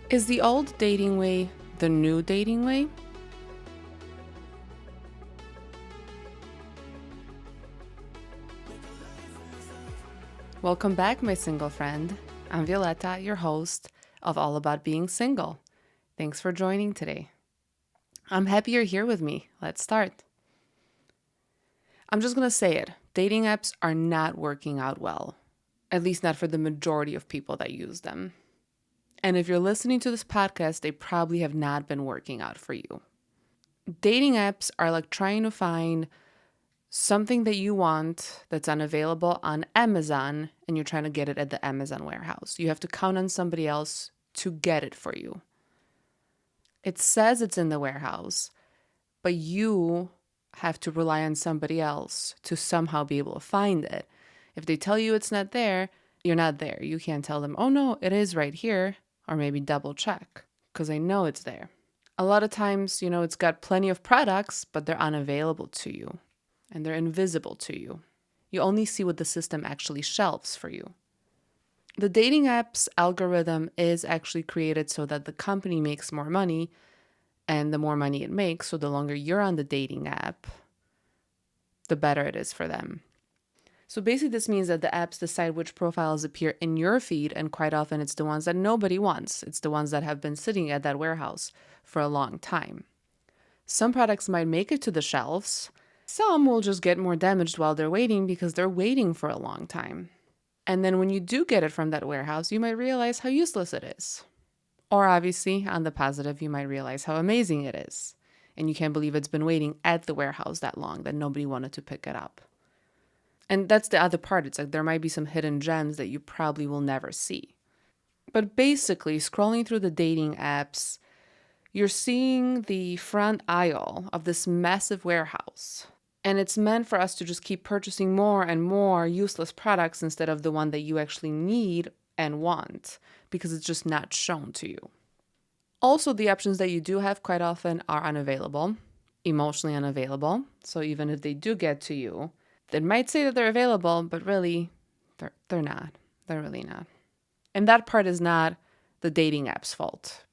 Is the old dating way the new dating way? Welcome back, my single friend. I'm Violetta, your host of All About Being Single. Thanks for joining today. I'm happy you're here with me. Let's start. I'm just going to say it. Dating apps are not working out well, at least not for the majority of people that use them. And if you're listening to this podcast, they probably have not been working out for you. Dating apps are like trying to find something that you want that's unavailable on Amazon and you're trying to get it at the Amazon warehouse. You have to count on somebody else to get it for you. It says it's in the warehouse, but you have to rely on somebody else to somehow be able to find it. If they tell you it's not there, you're not there. You can't tell them, oh no, it is right here, or maybe double check because I know it's there. A lot of times, it's got plenty of products, but they're unavailable to you and they're invisible to you. You only see what the system actually shelves for you. The dating app's algorithm is actually created so that the company makes more money, and the more money it makes, so the longer you're on the dating app, the better it is for them. So basically this means that the apps decide which profiles appear in your feed, and quite often it's the ones that nobody wants. It's the ones that have been sitting at that warehouse for a long time. Some products might make it to the shelves. Some will just get more damaged while they're waiting because they're waiting for a long time. And then when you do get it from that warehouse, you might realize how useless it is. Or obviously, on the positive, you might realize how amazing it is. And you can't believe it's been waiting at the warehouse that long, that nobody wanted to pick it up. And that's the other part. It's like there might be some hidden gems that you probably will never see. But basically, scrolling through the dating apps, you're seeing the front aisle of this massive warehouse. And it's meant for us to just keep purchasing more and more useless products instead of the one that you actually need and want, because it's just not shown to you. Also, the options that you do have quite often are unavailable, emotionally unavailable. So even if they do get to you, they might say that they're available, but really, they're not. They're really not. And that part is not the dating app's fault.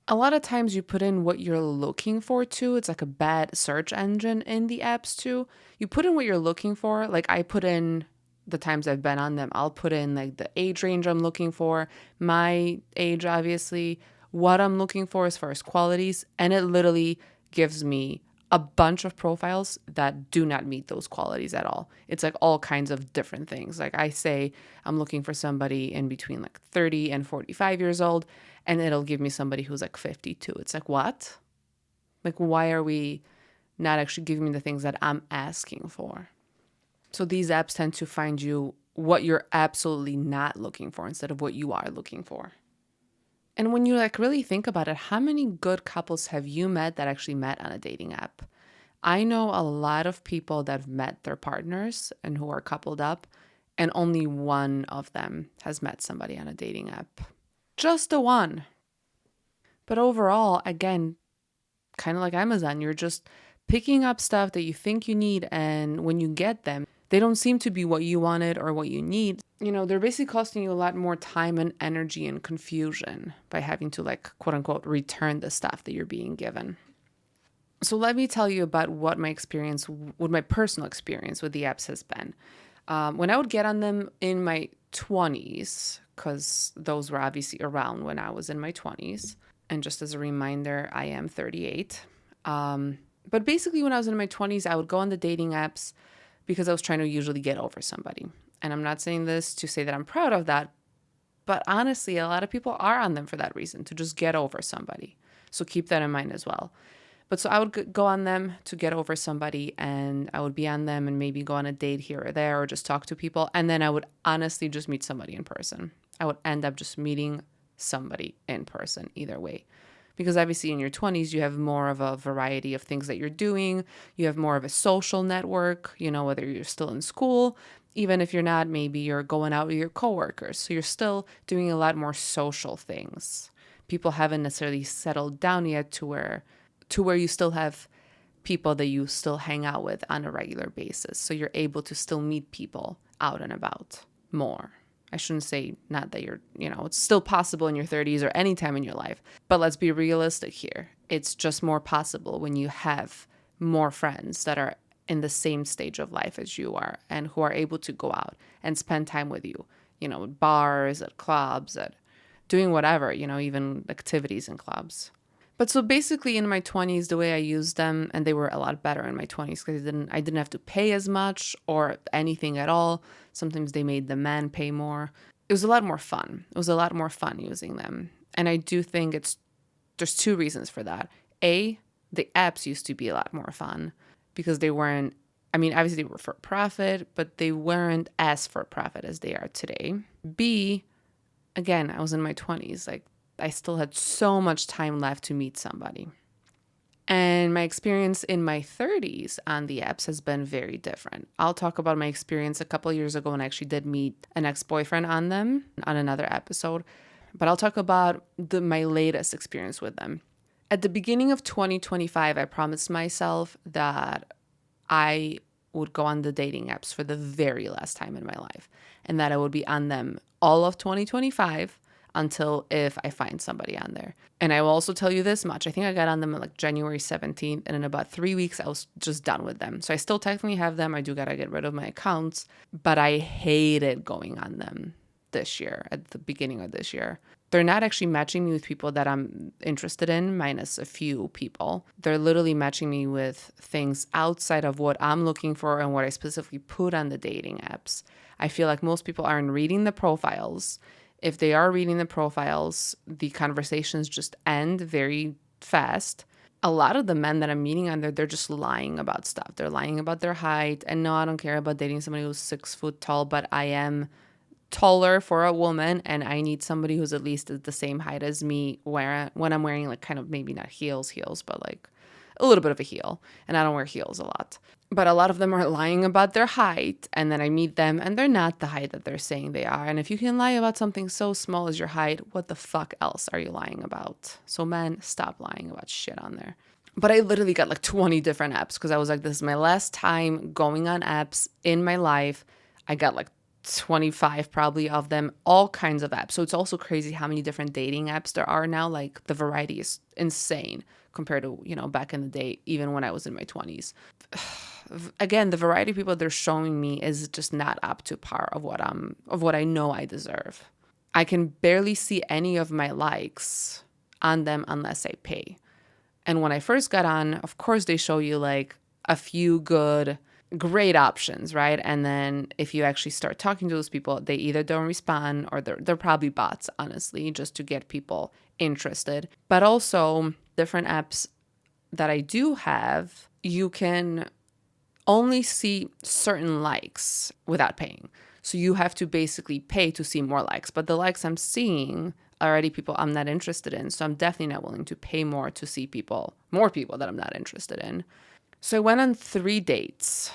A lot of times you put in what you're looking for too. It's like a bad search engine in the apps too. You put in what you're looking for. Like I put in the times I've been on them. I'll put in like the age range I'm looking for, my age, obviously, what I'm looking for as far as qualities. And it literally gives me a bunch of profiles that do not meet those qualities at all. It's like all kinds of different things. Like I say, I'm looking for somebody in between like 30 and 45 years old, and it'll give me somebody who's like 52. It's like, what? Like, why are we not actually giving me the things that I'm asking for? So these apps tend to find you what you're absolutely not looking for instead of what you are looking for. And when you like really think about it, how many good couples have you met that actually met on a dating app? I know a lot of people that have met their partners and who are coupled up, and only one of them has met somebody on a dating app. Just the one. But overall, again, kind of like Amazon, you're just picking up stuff that you think you need, and when you get them, they don't seem to be what you wanted or what you need. They're basically costing you a lot more time and energy and confusion by having to, like, quote unquote, return the stuff that you're being given. So let me tell you about what my personal experience with the apps has been. When I would get on them in my 20s, because those were obviously around when I was in my 20s. And just as a reminder, I am 38. But basically, when I was in my 20s, I would go on the dating apps because I was trying to usually get over somebody. And I'm not saying this to say that I'm proud of that, but honestly, a lot of people are on them for that reason, to just get over somebody. So keep that in mind as well. But so I would go on them to get over somebody, and I would be on them and maybe go on a date here or there or just talk to people. And then I would honestly just meet somebody in person. I would end up just meeting somebody in person either way. Because obviously in your 20s, you have more of a variety of things that you're doing. You have more of a social network, whether you're still in school, even if you're not, maybe you're going out with your coworkers. So you're still doing a lot more social things. People haven't necessarily settled down yet to where you still have people that you still hang out with on a regular basis. So you're able to still meet people out and about more. I shouldn't say not that you're, it's still possible in your 30s or any time in your life. But let's be realistic here. It's just more possible when you have more friends that are in the same stage of life as you are and who are able to go out and spend time with you, at bars, at clubs, at doing whatever, even activities in clubs. But so basically in my 20s, the way I used them, and they were a lot better in my 20s because I didn't have to pay as much or anything at all. Sometimes they made the men pay more. It was a lot more fun. It was a lot more fun using them. And I do think there's two reasons for that. A, the apps used to be a lot more fun because they weren't, I mean, obviously they were for profit, but they weren't as for profit as they are today. B, again, I was in my 20s. Like, I still had so much time left to meet somebody. And my experience in my 30s on the apps has been very different. I'll talk about my experience a couple of years ago when I actually did meet an ex-boyfriend on them on another episode. But I'll talk about my latest experience with them. At the beginning of 2025, I promised myself that I would go on the dating apps for the very last time in my life and that I would be on them all of 2025 until if I find somebody on there. And I will also tell you this much. I think I got on them like January 17th, and in about 3 weeks, I was just done with them. So I still technically have them. I do got to get rid of my accounts, but I hated going on them this year, at the beginning of this year. They're not actually matching me with people that I'm interested in, minus a few people. They're literally matching me with things outside of what I'm looking for and what I specifically put on the dating apps. I feel like most people aren't reading the profiles. If they are reading the profiles, the conversations just end very fast. A lot of the men that I'm meeting on there, they're just lying about stuff. They're lying about their height. And no, I don't care about dating somebody who's 6 foot tall, but I am taller for a woman and I need somebody who's at least at the same height as me when I'm wearing like kind of maybe not heels, but like a little bit of a heel. And I don't wear heels a lot. But a lot of them are lying about their height, and then I meet them and they're not the height that they're saying they are. And if you can lie about something so small as your height, what the fuck else are you lying about? So men, stop lying about shit on there. But I literally got like 20 different apps because I was like, this is my last time going on apps in my life. I got like 25 probably of them, all kinds of apps. So it's also crazy how many different dating apps there are now. Like the variety is insane compared to, back in the day, even when I was in my 20s. Again, the variety of people they're showing me is just not up to par of what I know I deserve. I can barely see any of my likes on them unless I pay. And when I first got on, of course they show you like a few great options, right? And then if you actually start talking to those people, they either don't respond or they're probably bots, honestly, just to get people interested. But also different apps that I do have, you can only see certain likes without paying. So you have to basically pay to see more likes. But the likes I'm seeing are already people I'm not interested in. So I'm definitely not willing to pay more to see more people that I'm not interested in. So I went on 3 dates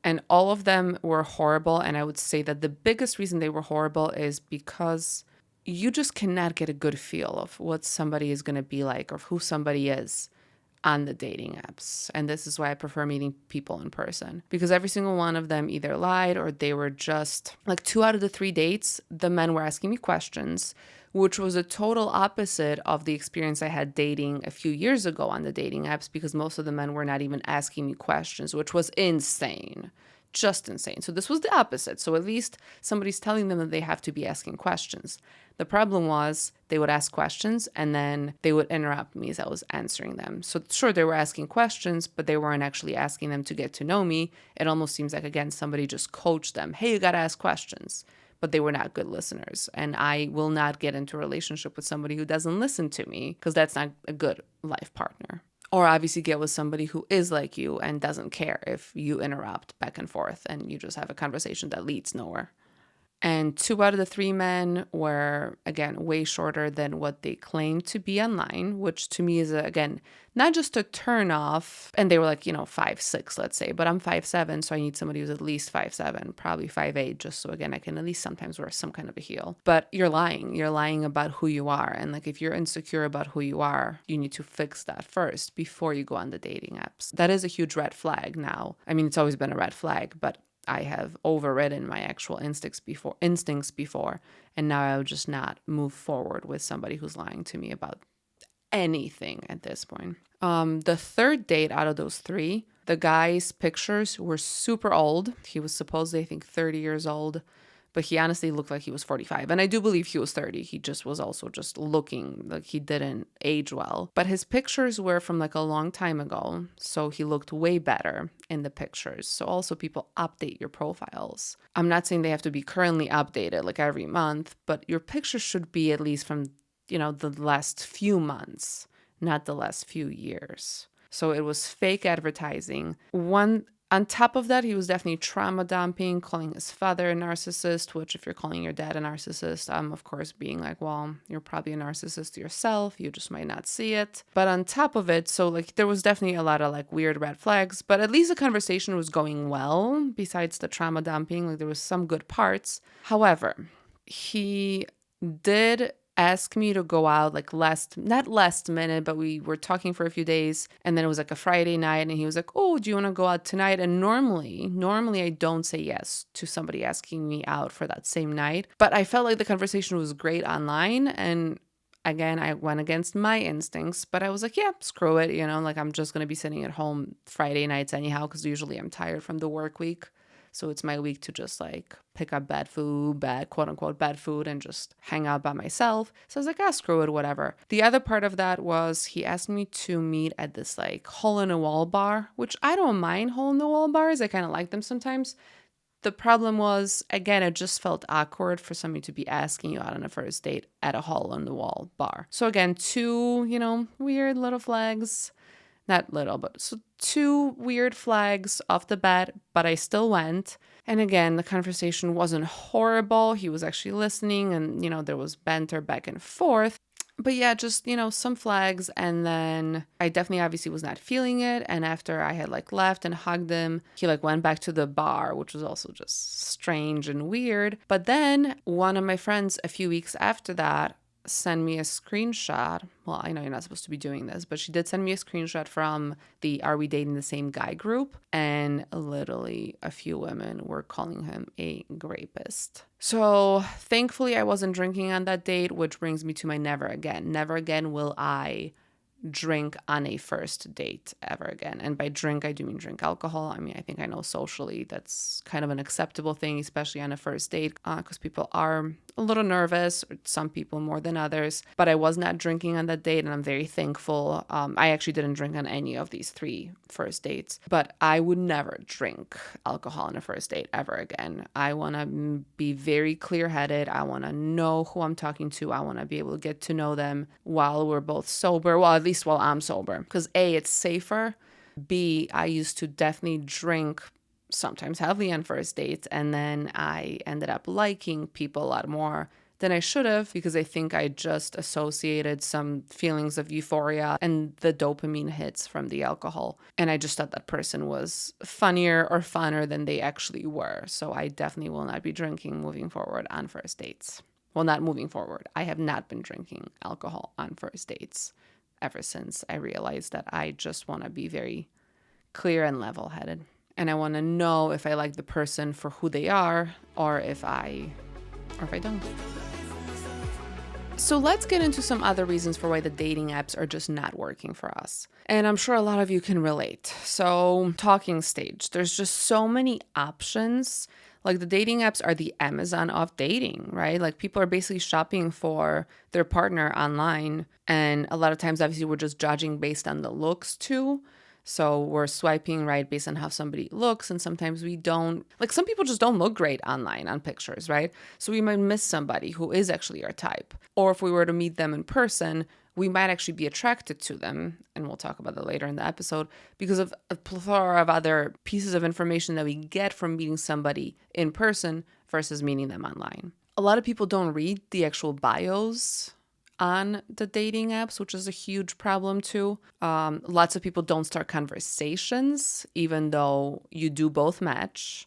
and all of them were horrible. And I would say that the biggest reason they were horrible is because you just cannot get a good feel of what somebody is going to be like or who somebody is on the dating apps. And this is why I prefer meeting people in person, because every single one of them either lied or they were just like 2 out of the 3 dates, the men were asking me questions, which was a total opposite of the experience I had dating a few years ago on the dating apps, because most of the men were not even asking me questions, which was insane. Just insane. So this was the opposite. So at least somebody's telling them that they have to be asking questions. The problem was they would ask questions and then they would interrupt me as I was answering them. So sure, they were asking questions, but they weren't actually asking them to get to know me. It almost seems like, again, somebody just coached them. Hey, you got to ask questions. But they were not good listeners. And I will not get into a relationship with somebody who doesn't listen to me, because that's not a good life partner. Or obviously get with somebody who is like you and doesn't care if you interrupt back and forth and you just have a conversation that leads nowhere. And 2 out of the 3 men were, again, way shorter than what they claimed to be online, which to me is, again, not just a turn off. And they were like, 5'6", let's say, but I'm 5'7", so I need somebody who's at least 5'7", probably 5'8", just so, again, I can at least sometimes wear some kind of a heel. But you're lying. You're lying about who you are. And like, if you're insecure about who you are, you need to fix that first before you go on the dating apps. That is a huge red flag now. I mean, it's always been a red flag, but I have overridden my actual instincts before, and now I would just not move forward with somebody who's lying to me about anything at this point. The third date out of those three, the guy's pictures were super old. He was supposedly, I think, 30 years old, but he honestly looked like he was 45. And I do believe he was 30. He just was also just looking like he didn't age well. But his pictures were from like a long time ago. So he looked way better in the pictures. So also people update your profiles. I'm not saying they have to be currently updated like every month, but your pictures should be at least from, the last few months, not the last few years. So it was fake advertising. On top of that, he was definitely trauma dumping, calling his father a narcissist, which if you're calling your dad a narcissist, I'm of course being like, well, you're probably a narcissist yourself. You just might not see it. But on top of it, so like there was definitely a lot of like weird red flags, but at least the conversation was going well besides the trauma dumping. Like there was some good parts. However, he did ask me to go out like not last minute, but we were talking for a few days, and then it was like a Friday night, and he was like, oh, do you want to go out tonight? And normally I don't say yes to somebody asking me out for that same night, but I felt like the conversation was great online, and again, I went against my instincts, but I was like, yeah, screw it, like I'm just going to be sitting at home Friday nights anyhow, because usually I'm tired from the work week. So it's my week to just like pick up quote unquote bad food, and just hang out by myself. So I was like, screw it, whatever. The other part of that was he asked me to meet at this like hole in the wall bar, which I don't mind hole in the wall bars. I kind of like them sometimes. The problem was, again, it just felt awkward for somebody to be asking you out on a first date at a hole in the wall bar. So again, two, weird little flags. Not little, but so two weird flags off the bat, but I still went. And again, the conversation wasn't horrible. He was actually listening, and, there was banter back and forth. But yeah, just, some flags. And then I definitely obviously was not feeling it. And after I had like left and hugged him, he like went back to the bar, which was also just strange and weird. But then one of my friends a few weeks after that send me a screenshot. Well, I know you're not supposed to be doing this, but she did send me a screenshot from the Are We Dating the Same Guy group. And literally a few women were calling him a rapist. So thankfully I wasn't drinking on that date, which brings me to my never again. Never again will I drink on a first date ever again. And by drink, I do mean drink alcohol. I mean, I think I know socially that's kind of an acceptable thing, especially on a first date, because people are a little nervous, or some people more than others. But I was not drinking on that date, and I'm very thankful. I actually didn't drink on any of these 3 first dates, but I would never drink alcohol on a first date ever again. I want to be very clear-headed. I want to know who I'm talking to. I want to be able to get to know them while we're both sober. Well, at least while I'm sober, because A, it's safer. B, I used to definitely drink sometimes heavily on first dates, and then I ended up liking people a lot more than I should have, because I think I just associated some feelings of euphoria and the dopamine hits from the alcohol. And I just thought that person was funnier or funner than they actually were. So I definitely will not be drinking moving forward on first dates. Well, not moving forward. I have not been drinking alcohol on first dates ever since I realized that I just want to be very clear and level-headed. And I want to know if I like the person for who they are, or if I don't. So let's get into some other reasons for why the dating apps are just not working for us. And I'm sure a lot of you can relate. So talking stage, there's just so many options. Like the dating apps are the Amazon of dating, right? Like people are basically shopping for their partner online. And a lot of times, obviously, we're just judging based on the looks too. So we're swiping right based on how somebody looks, and sometimes we don't. Like some people just don't look great online on pictures, right? So we might miss somebody who is actually our type. Or if we were to meet them in person, we might actually be attracted to them, and we'll talk about that later in the episode, because of a plethora of other pieces of information that we get from meeting somebody in person versus meeting them online. A lot of people don't read the actual bios on the dating apps, which is a huge problem too. Lots of people don't start conversations, even though you do both match.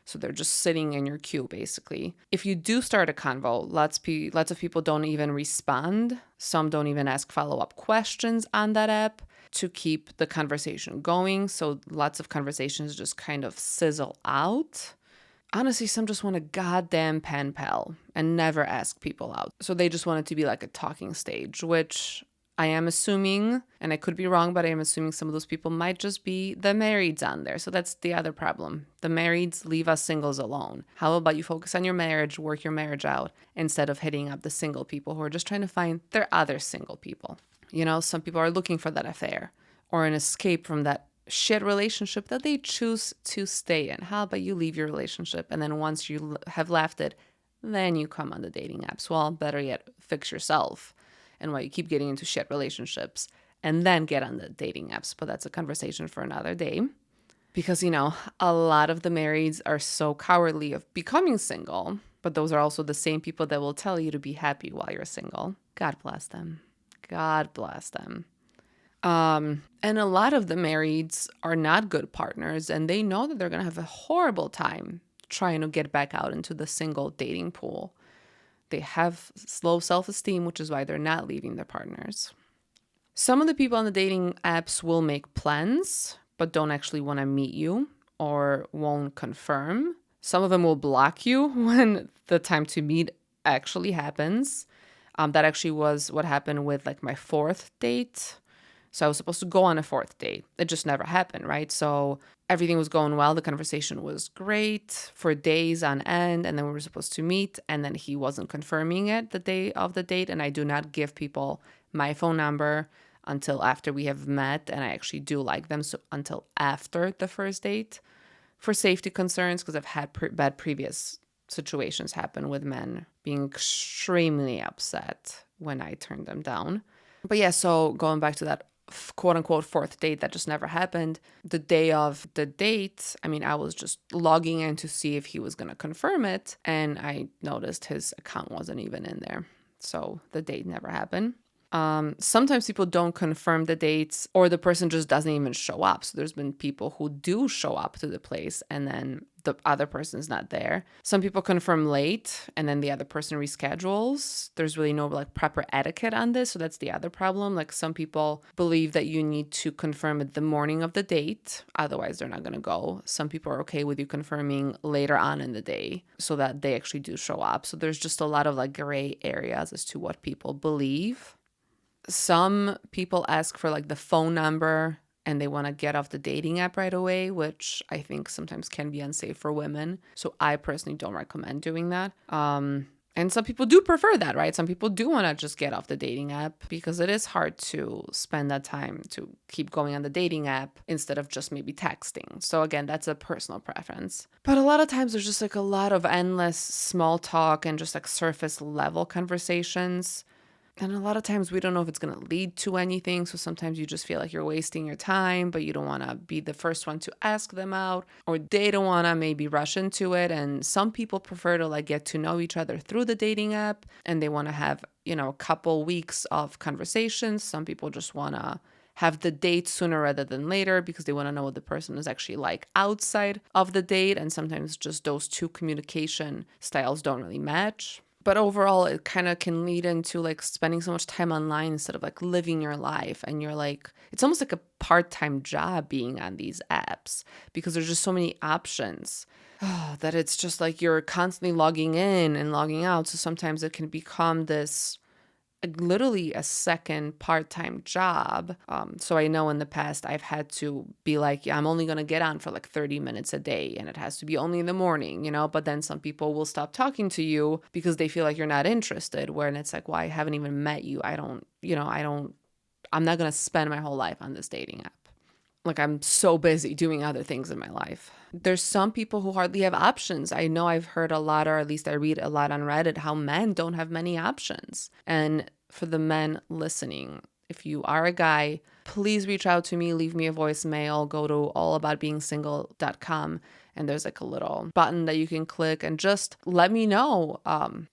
So they're just sitting in your queue, basically. If you do start a convo, lots of people don't even respond. Some don't even ask follow-up questions on that app to keep the conversation going. So lots of conversations just kind of sizzle out. Honestly, some just want a goddamn pen pal and never ask people out. So they just want it to be like a talking stage, which I am assuming, and I could be wrong, but I am assuming some of those people might just be the marrieds on there. So that's the other problem. The marrieds leave us singles alone. How about you focus on your marriage, work your marriage out, instead of hitting up the single people who are just trying to find their other single people. You know, some people are looking for that affair or an escape from that shit relationship that they choose to stay in. How about you leave your relationship, and then once you have left it, then you come on the dating apps? Well, better yet, fix yourself and why you keep getting into shit relationships and then get on the dating apps. But that's a conversation for another day. Because, a lot of the marrieds are so cowardly of becoming single, but those are also the same people that will tell you to be happy while you're single. God bless them. God bless them. And a lot of the marrieds are not good partners, and they know that they're going to have a horrible time trying to get back out into the single dating pool. They have low self-esteem, which is why they're not leaving their partners. Some of the people on the dating apps will make plans, but don't actually want to meet you or won't confirm. Some of them will block you when the time to meet actually happens. That actually was what happened with like my fourth date. So I was supposed to go on a fourth date. It just never happened, right? So everything was going well. The conversation was great for days on end. And then we were supposed to meet. And then he wasn't confirming it the day of the date. And I do not give people my phone number until after we have met. And I actually do like them. So until after the first date for safety concerns, because I've had bad previous situations happen with men being extremely upset when I turned them down. But yeah, so going back to that quote unquote fourth date that just never happened. The day of the date, I was just logging in to see if he was going to confirm it. And I noticed his account wasn't even in there. So the date never happened. Sometimes people don't confirm the dates or the person just doesn't even show up. So there's been people who do show up to the place and then the other person's not there. Some people confirm late and then the other person reschedules. There's really no like proper etiquette on this. So that's the other problem. Like some people believe that you need to confirm it the morning of the date. Otherwise, they're not going to go. Some people are okay with you confirming later on in the day so that they actually do show up. So there's just a lot of like gray areas as to what people believe. Some people ask for like the phone number and they want to get off the dating app right away, which I think sometimes can be unsafe for women. So I personally don't recommend doing that. And some people do prefer that, right? Some people do want to just get off the dating app because it is hard to spend that time to keep going on the dating app instead of just maybe texting. So again, that's a personal preference. But a lot of times there's just like a lot of endless small talk and just like surface level conversations. And a lot of times we don't know if it's going to lead to anything. So sometimes you just feel like you're wasting your time, but you don't want to be the first one to ask them out, or they don't want to maybe rush into it. And some people prefer to like get to know each other through the dating app and they want to have, a couple weeks of conversations. Some people just want to have the date sooner rather than later because they want to know what the person is actually like outside of the date. And sometimes just those two communication styles don't really match. But overall, it kind of can lead into like spending so much time online instead of like living your life. And you're like, it's almost like a part-time job being on these apps because there's just so many options that it's just like you're constantly logging in and logging out. So sometimes it can become this literally a second part-time job. So I know in the past I've had to be like, yeah, I'm only going to get on for like 30 minutes a day and it has to be only in the morning, but then some people will stop talking to you because they feel like you're not interested, where it's like, well, I haven't even met you. I'm not going to spend my whole life on this dating app. Like I'm so busy doing other things in my life. There's some people who hardly have options. I know I've heard a lot, or at least I read a lot on Reddit, how men don't have many options. And for the men listening, if you are a guy, please reach out to me, leave me a voicemail, go to allaboutbeingsingle.com. And there's like a little button that you can click and just let me know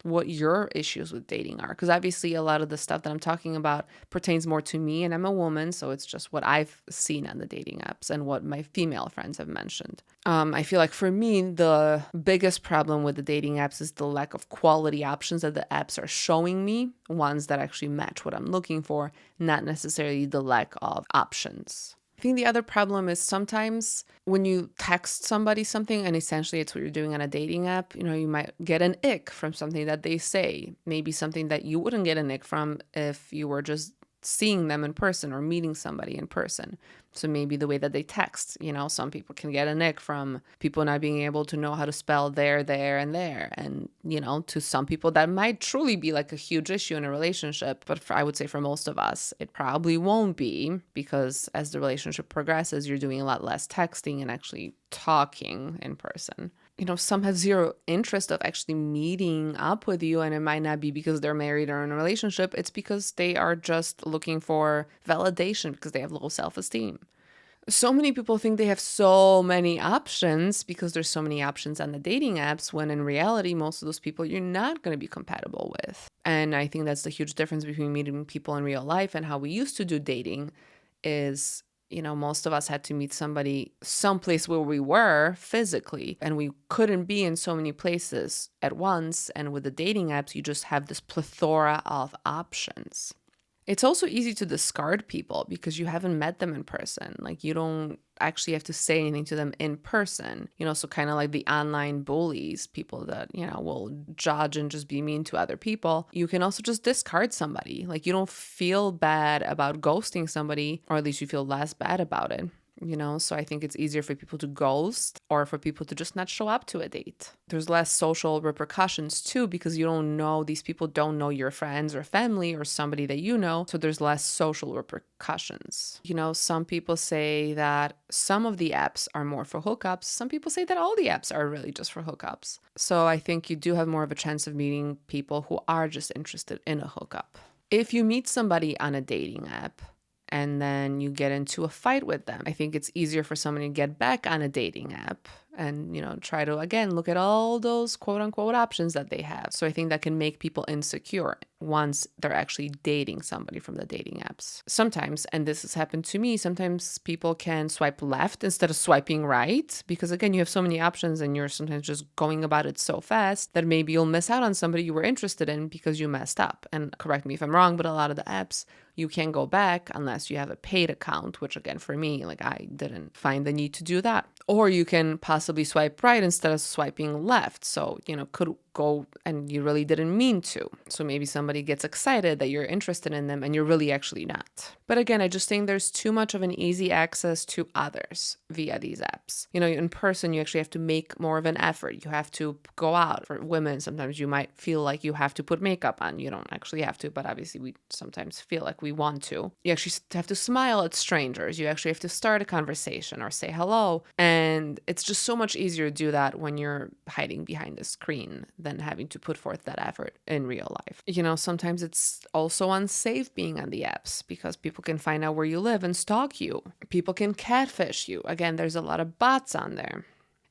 what your issues with dating are. Because obviously a lot of the stuff that I'm talking about pertains more to me, and I'm a woman. So it's just what I've seen on the dating apps and what my female friends have mentioned. I feel like for me, the biggest problem with the dating apps is the lack of quality options that the apps are showing me, ones that actually match what I'm looking for, not necessarily the lack of options. I think the other problem is sometimes when you text somebody something and essentially it's what you're doing on a dating app, you might get an ick from something that they say, maybe something that you wouldn't get an ick from if you were just seeing them in person or meeting somebody in person. So maybe the way that they text, some people can get an ick from people not being able to know how to spell there, and there. And, to some people that might truly be like a huge issue in a relationship. But I would say for most of us, it probably won't be, because as the relationship progresses, you're doing a lot less texting and actually talking in person. Some have zero interest of actually meeting up with you, and it might not be because they're married or in a relationship. It's because they are just looking for validation because they have low self-esteem. So many people think they have so many options because there's so many options on the dating apps, when in reality, most of those people you're not going to be compatible with. And I think that's the huge difference between meeting people in real life and how we used to do dating is, most of us had to meet somebody someplace where we were physically, and we couldn't be in so many places at once. And with the dating apps, you just have this plethora of options. It's also easy to discard people because you haven't met them in person. Like, you don't actually have to say anything to them in person, so kind of like the online bullies, people that, will judge and just be mean to other people. You can also just discard somebody. Like, you don't feel bad about ghosting somebody, or at least you feel less bad about it. So I think it's easier for people to ghost or for people to just not show up to a date. There's less social repercussions too, because you don't know, these people don't know your friends or family or somebody that you know. So there's less social repercussions. Some people say that some of the apps are more for hookups. Some people say that all the apps are really just for hookups. So I think you do have more of a chance of meeting people who are just interested in a hookup. If you meet somebody on a dating app, and then you get into a fight with them, I think it's easier for somebody to get back on a dating app and, try to, again, look at all those quote unquote options that they have. So I think that can make people insecure once they're actually dating somebody from the dating apps. Sometimes, and this has happened to me, sometimes people can swipe left instead of swiping right, because again, you have so many options and you're sometimes just going about it so fast that maybe you'll miss out on somebody you were interested in because you messed up. And correct me if I'm wrong, but a lot of the apps, you can't go back unless you have a paid account, which again, for me, like, I didn't find the need to do that. Or you can possibly swipe right instead of swiping left. So, could go and you really didn't mean to. So maybe somebody gets excited that you're interested in them and you're really actually not. But again, I just think there's too much of an easy access to others via these apps. In person, you actually have to make more of an effort. You have to go out. For women, sometimes you might feel like you have to put makeup on. You don't actually have to, but obviously we sometimes feel like we want to. You actually have to smile at strangers. You actually have to start a conversation or say hello. And it's just so much easier to do that when you're hiding behind a screen than having to put forth that effort in real life. Sometimes it's also unsafe being on the apps because people can find out where you live and stalk you. People can catfish you. Again, there's a lot of bots on there.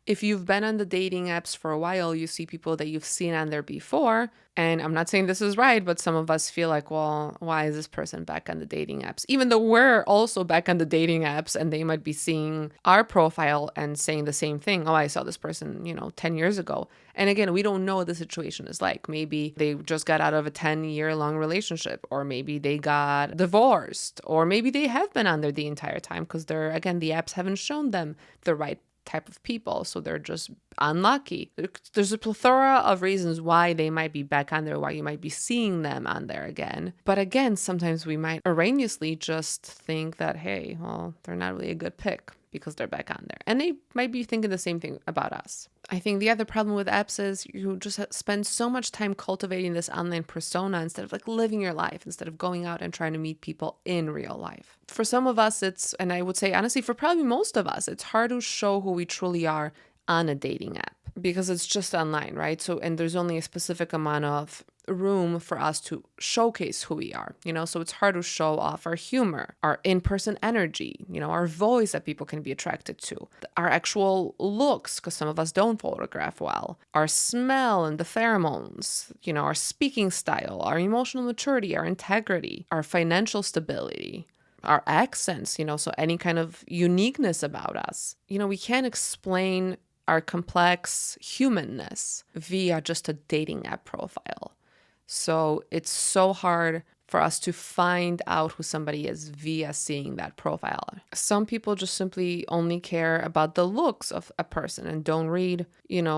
If you've been on the dating apps for a while, you see people that you've seen on there before. And I'm not saying this is right, but some of us feel like, well, why is this person back on the dating apps? Even though we're also back on the dating apps and they might be seeing our profile and saying the same thing. Oh, I saw this person, 10 years ago. And again, we don't know what the situation is like. Maybe they just got out of a 10-year-long relationship, or maybe they got divorced, or maybe they have been on there the entire time because the apps haven't shown them the right type of people, so they're just unlucky. There's a plethora of reasons why they might be back on there, why you might be seeing them on there again. But again, sometimes we might erroneously just think that, hey, well, they're not really a good pick because they're back on there. And they might be thinking the same thing about us. I think the other problem with apps is you just spend so much time cultivating this online persona instead of like living your life, instead of going out and trying to meet people in real life. For some of us, and I would say honestly, for probably most of us, it's hard to show who we truly are on a dating app because it's just online, right? So, and there's only a specific amount of room for us to showcase who we are, so it's hard to show off our humor, our in-person energy, our voice that people can be attracted to, our actual looks, because some of us don't photograph well, our smell and the pheromones, our speaking style, our emotional maturity, our integrity, our financial stability, our accents, so any kind of uniqueness about us. We can't explain our complex humanness via just a dating app profile. So it's so hard for us to find out who somebody is via seeing that profile. Some people just simply only care about the looks of a person and don't read,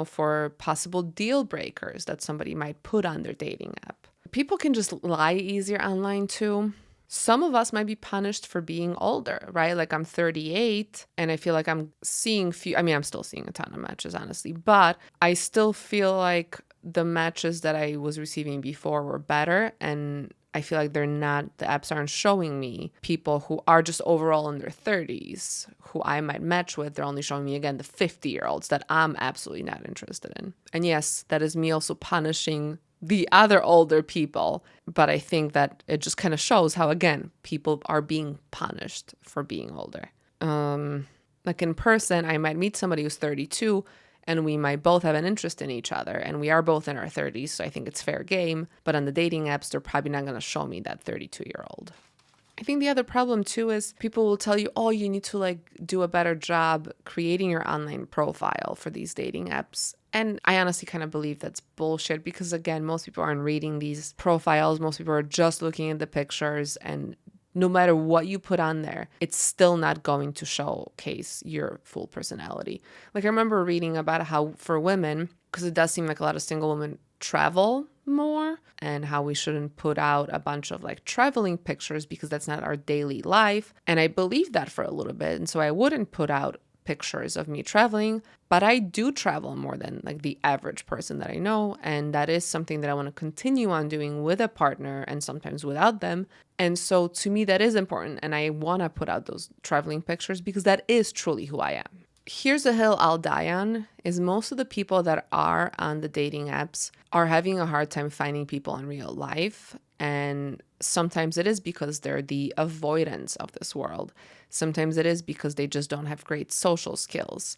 for possible deal breakers that somebody might put on their dating app. People can just lie easier online too. Some of us might be punished for being older, right? Like I'm 38 and I feel like I'm seeing I'm still seeing a ton of matches, honestly, but I still feel like the matches that I was receiving before were better, and I feel like the apps aren't showing me people who are just overall in their 30s who I might match with. They're only showing me, again, the 50-year-olds that I'm absolutely not interested in. And yes, that is me also punishing the other older people. But I think that it just kind of shows how, again, people are being punished for being older. Like in person, I might meet somebody who's 32 and we might both have an interest in each other, and we are both in our 30s, so I think it's fair game. But on the dating apps, they're probably not going to show me that 32-year-old. I think the other problem too is people will tell you, oh, you need to do a better job creating your online profile for these dating apps. And I honestly kind of believe that's bullshit because, again, most people aren't reading these profiles. Most people are just looking at the pictures, and no matter what you put on there, it's still not going to showcase your full personality. Like I remember reading about how for women, because it does seem like a lot of single women travel more, and how we shouldn't put out a bunch of traveling pictures because that's not our daily life. And I believed that for a little bit. And so I wouldn't put out pictures of me traveling, but I do travel more than the average person that I know. And that is something that I want to continue on doing with a partner and sometimes without them. And so to me, that is important. And I want to put out those traveling pictures because that is truly who I am. Here's a hill I'll die on, is most of the people that are on the dating apps are having a hard time finding people in real life. And sometimes it is because they're the avoidance of this world. Sometimes it is because they just don't have great social skills.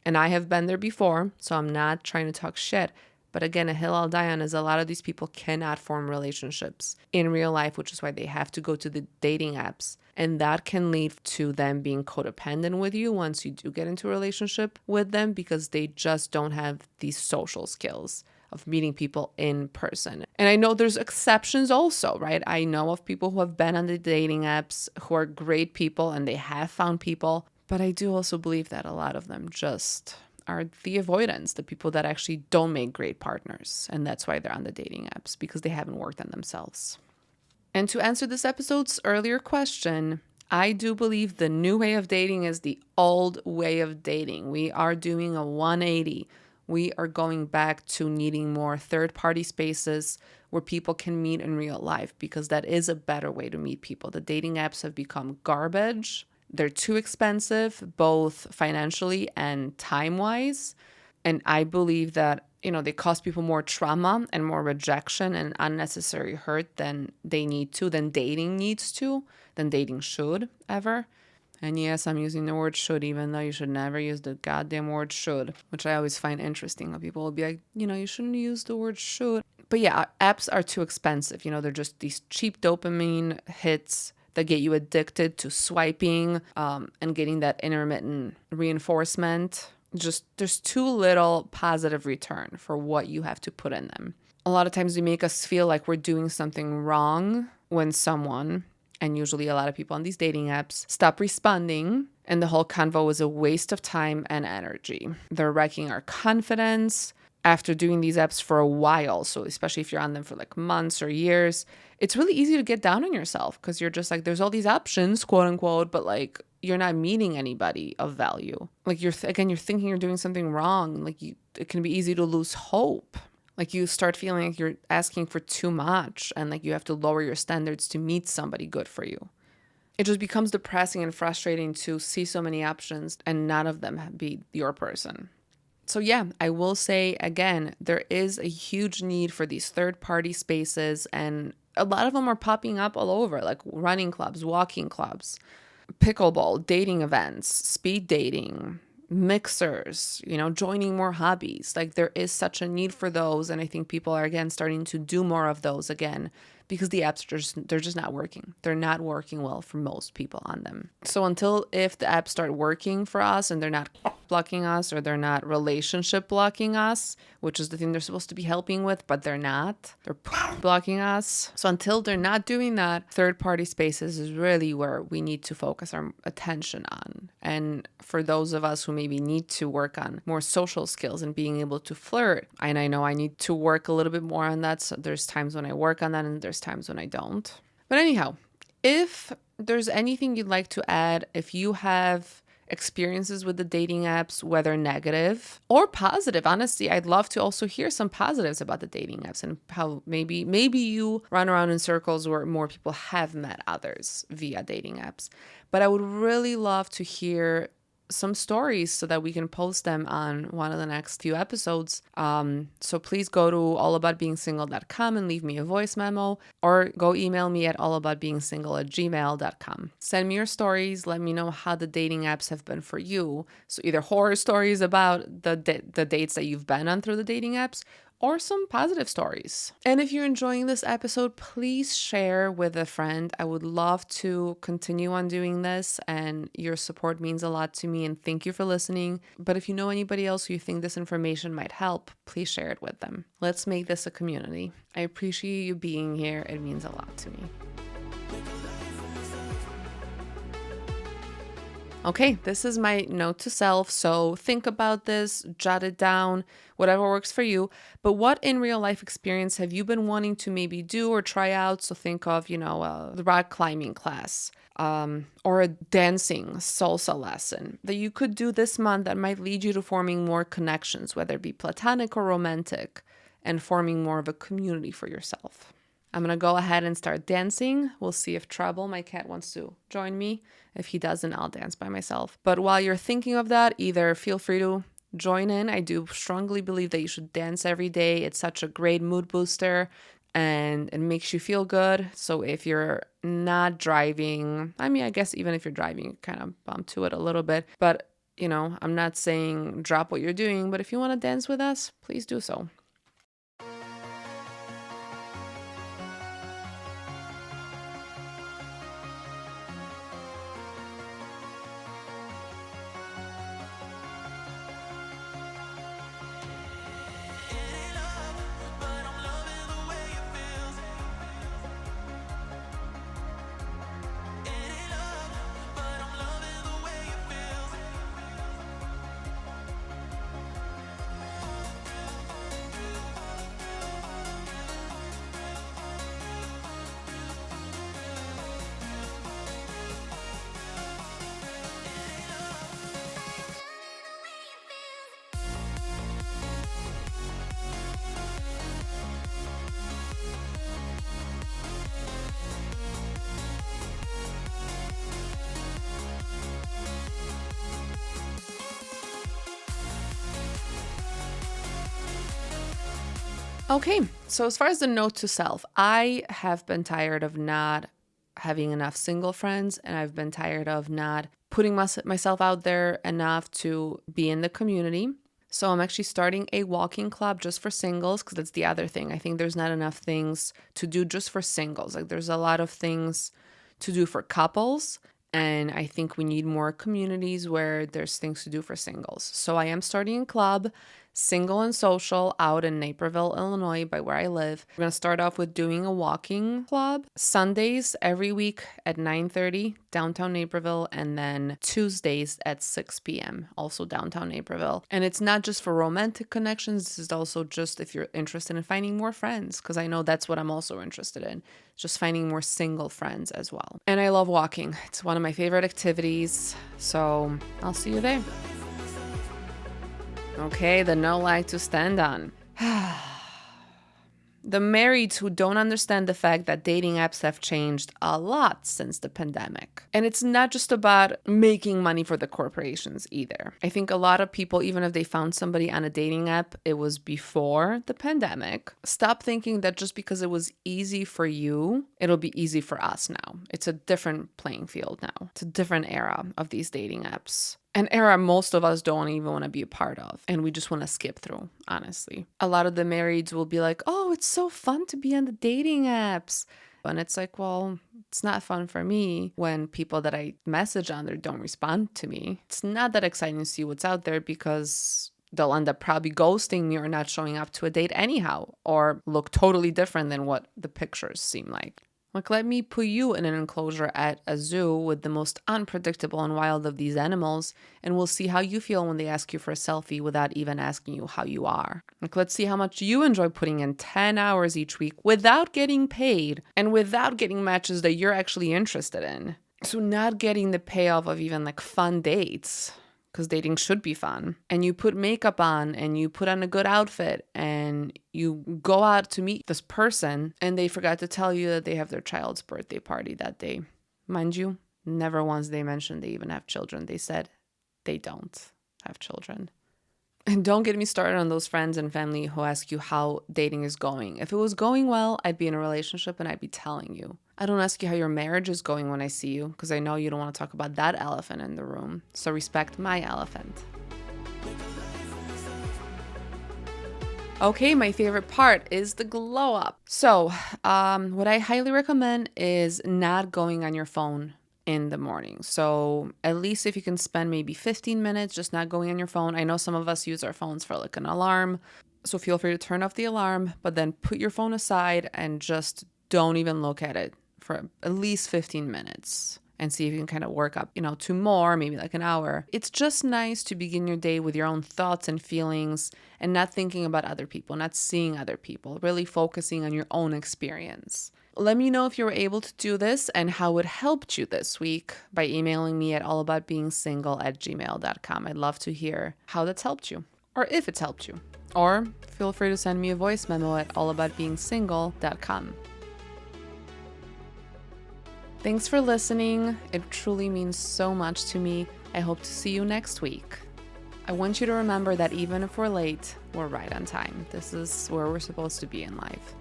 And I have been there before, so I'm not trying to talk shit. But again, a hill I'll die on is a lot of these people cannot form relationships in real life, which is why they have to go to the dating apps. And that can lead to them being codependent with you once you do get into a relationship with them, because they just don't have these social skills of meeting people in person. And I know there's exceptions also, right? I know of people who have been on the dating apps who are great people and they have found people. But I do also believe that a lot of them just are the avoidance, the people that actually don't make great partners. And that's why they're on the dating apps, because they haven't worked on themselves. And to answer this episode's earlier question, I do believe the new way of dating is the old way of dating. We are doing a 180. We are going back to needing more third-party spaces where people can meet in real life, because that is a better way to meet people. The dating apps have become garbage. They're too expensive, both financially and time-wise. And I believe that, they cause people more trauma and more rejection and unnecessary hurt than dating needs to, than dating should ever. And yes, I'm using the word should, even though you should never use the goddamn word should, which I always find interesting. When people will be like, you shouldn't use the word should. But yeah, apps are too expensive. They're just these cheap dopamine hits that get you addicted to swiping and getting that intermittent reinforcement. Just there's too little positive return for what you have to put in them. A lot of times they make us feel like we're doing something wrong when someone, and usually a lot of people on these dating apps, stop responding, and the whole convo is a waste of time and energy. They're wrecking our confidence after doing these apps for a while. So especially if you're on them for months or years, it's really easy to get down on yourself because you're just there's all these options, quote unquote, but you're not meeting anybody of value. You're thinking you're doing something wrong. It can be easy to lose hope. You start feeling like you're asking for too much and you have to lower your standards to meet somebody good for you. It just becomes depressing and frustrating to see so many options and none of them be your person. So yeah, I will say again, there is a huge need for these third-party spaces, and a lot of them are popping up all over, like running clubs, walking clubs, pickleball, dating events, speed dating, mixers, joining more hobbies. Like there is such a need for those. And I think people are again starting to do more of those again because the apps they're just not working. They're not working well for most people on them. So until if the apps start working for us and they're not blocking us or they're not relationship blocking us, which is the thing they're supposed to be helping with, but they're not. They're blocking us. So until they're not doing that, third-party spaces is really where we need to focus our attention on. And for those of us who maybe need to work on more social skills and being able to flirt, and I know I need to work a little bit more on that. So there's times when I work on that and there's times when I don't. But anyhow, if there's anything you'd like to add, if you have experiences with the dating apps, whether negative or positive. Honestly, I'd love to also hear some positives about the dating apps and how maybe you run around in circles where more people have met others via dating apps. But I would really love to hear some stories so that we can post them on one of the next few episodes. So please go to allaboutbeingsingle.com and leave me a voice memo, or go email me at allaboutbeingsingle@gmail.com. Send me your stories. Let me know how the dating apps have been for you. So either horror stories about the dates that you've been on through the dating apps, or some positive stories. And if you're enjoying this episode, please share with a friend. I would love to continue on doing this, and your support means a lot to me, and thank you for listening. But if you know anybody else who you think this information might help, please share it with them. Let's make this a community. I appreciate you being here. It means a lot to me. Okay, this is my note to self. So think about this, jot it down, whatever works for you. But what in real life experience have you been wanting to maybe do or try out? So think of, the rock climbing class, or a dancing salsa lesson that you could do this month that might lead you to forming more connections, whether it be platonic or romantic, and forming more of a community for yourself. I'm going to go ahead and start dancing. We'll see if Trouble, my cat, wants to join me. If he doesn't, I'll dance by myself. But while you're thinking of that, either feel free to join in. I do strongly believe that you should dance every day. It's such a great mood booster and it makes you feel good. So if you're not driving, I guess even if you're driving, you kind of bump to it a little bit. But, I'm not saying drop what you're doing, but if you want to dance with us, please do so. Okay, so as far as the note to self, I have been tired of not having enough single friends, and I've been tired of not putting myself out there enough to be in the community. So I'm actually starting a walking club just for singles, because that's the other thing. I think there's not enough things to do just for singles. Like there's a lot of things to do for couples, and I think we need more communities where there's things to do for singles. So I am starting a club, Single and Social, out in Naperville, Illinois, by where I live. We're going to start off with doing a walking club Sundays every week at 9:30 downtown Naperville, and then Tuesdays at 6 p.m. also downtown Naperville. And it's not just for romantic connections. This is also just if you're interested in finding more friends, because I know that's what I'm also interested in, just finding more single friends as well. And I love walking. It's one of my favorite activities. So I'll see you there. Okay, the no leg to stand on. The marrieds who don't understand the fact that dating apps have changed a lot since the pandemic. And it's not just about making money for the corporations either. I think a lot of people, even if they found somebody on a dating app, it was before the pandemic, stop thinking that just because it was easy for you, it'll be easy for us now. It's a different playing field now. It's a different era of these dating apps. An era most of us don't even want to be a part of, and we just want to skip through, honestly. A lot of the marrieds will be like, oh, it's so fun to be on the dating apps. And it's like, well, it's not fun for me when people that I message on there don't respond to me. It's not that exciting to see what's out there because they'll end up probably ghosting me or not showing up to a date anyhow, or look totally different than what the pictures seem like. Like, let me put you in an enclosure at a zoo with the most unpredictable and wild of these animals, and we'll see how you feel when they ask you for a selfie without even asking you how you are. Like, let's see how much you enjoy putting in 10 hours each week without getting paid and without getting matches that you're actually interested in. So not getting the payoff of even like fun dates, because dating should be fun, and you put makeup on and you put on a good outfit and you go out to meet this person and they forgot to tell you that they have their child's birthday party that day. Mind you, never once they mentioned they even have children. They said they don't have children. And don't get me started on those friends and family who ask you how dating is going. If it was going well, I'd be in a relationship and I'd be telling you. I don't ask you how your marriage is going when I see you, because I know you don't want to talk about that elephant in the room. So respect my elephant. Okay, my favorite part is the glow up. So, what I highly recommend is not going on your phone in the morning. So at least if you can spend maybe 15 minutes just not going on your phone. I know some of us use our phones for like an alarm. So feel free to turn off the alarm, but then put your phone aside and just don't even look at it for at least 15 minutes and see if you can kind of work up, to more, maybe like an hour. It's just nice to begin your day with your own thoughts and feelings and not thinking about other people, not seeing other people, really focusing on your own experience. Let me know if you were able to do this and how it helped you this week by emailing me at allaboutbeingsingle@gmail.com. I'd love to hear how that's helped you or if it's helped you. Or feel free to send me a voice memo at allaboutbeingsingle.com. Thanks for listening. It truly means so much to me. I hope to see you next week. I want you to remember that even if we're late, we're right on time. This is where we're supposed to be in life.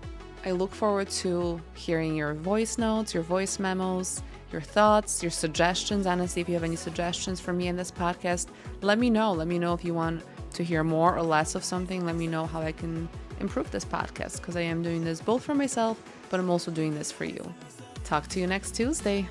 I look forward to hearing your voice notes, your voice memos, your thoughts, your suggestions. Honestly, if you have any suggestions for me in this podcast, let me know. Let me know if you want to hear more or less of something. Let me know how I can improve this podcast, because I am doing this both for myself, but I'm also doing this for you. Talk to you next Tuesday.